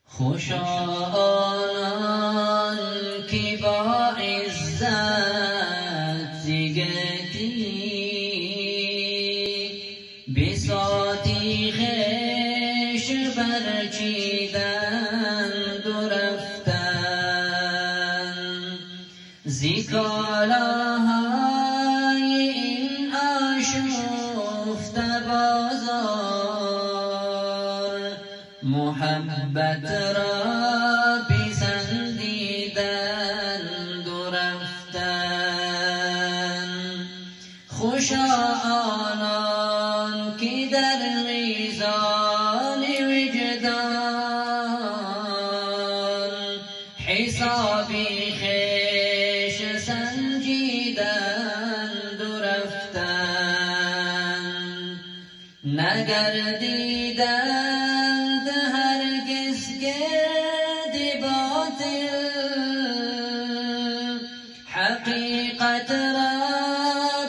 خوشا آنان که با عزت زیگتی بساطی خش برچیدند و رفتند زیکالاهای این آشفت بازار محبت را پسندیدند و رفتند. خوشا آنان که در میزان وجدان حسابی خویش سنجیدند و رفتند. نگردیدند هرگز گرد باطل حقیقت را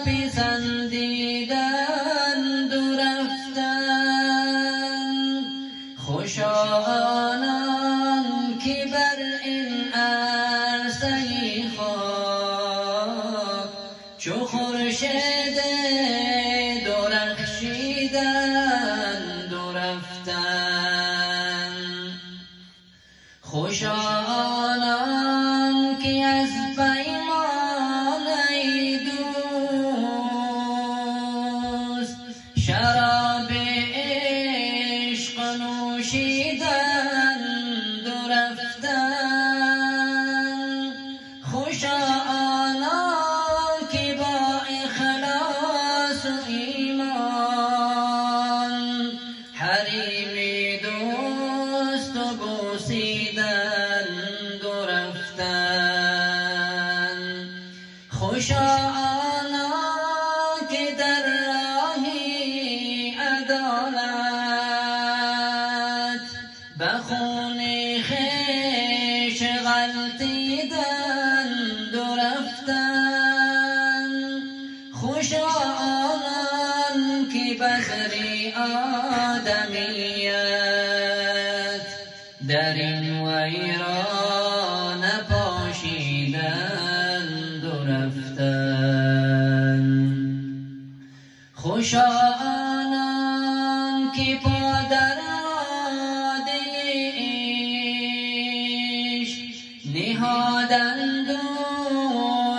پسندیدند و رفتند. خوشا آنان که بر این عرصه خاک چو خورشید درخشیدند و رفتند. خوشا آنان که از پیمان دوست شراب عشق نوشیدند و رفتند. خوشا آنان که با اخلاص و ایمان حریم دوست و بوسیدند و رفتند. خوشا آنان که در راه عدالت به خون خویش غلطیدند و رفتند. خوشا آنان که بذر آدمیت در این ویران پاشیدند و رفتند. خوشا آنان که پا در وادی عشق نهادند و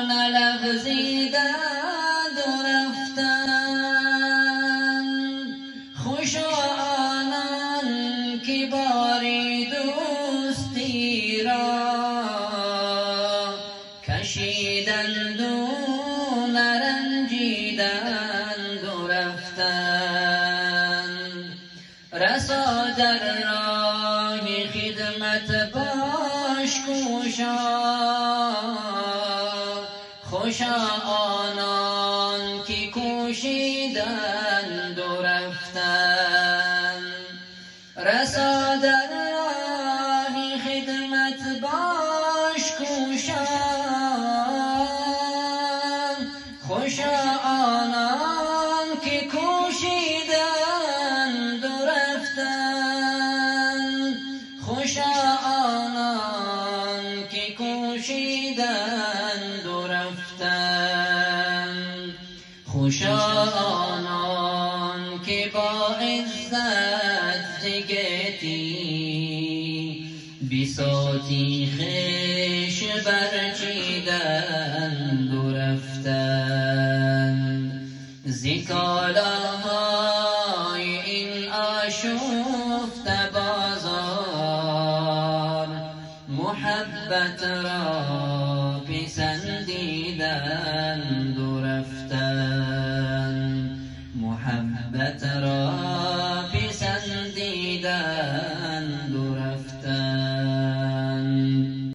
نلغزیدند و رفتند. خوشا آنان که باری دوستی را کشیدند و نرنجیدند و رفتند. رسا در راه خدمت باش کوشا. خوشا آنان که کوشیدند و رفتند. رسا در راه خدمت باش کوشا. خوشا آنان که کوشیدند و رفتند. خوشا آنان که کوشیدند و رفتند. خوشا آنان که با عزت زگتی بساطی خویش برچیدند و رفتند. زیکالاهای این آشفت بازار محبت را پسندیدند و رفتند. محبت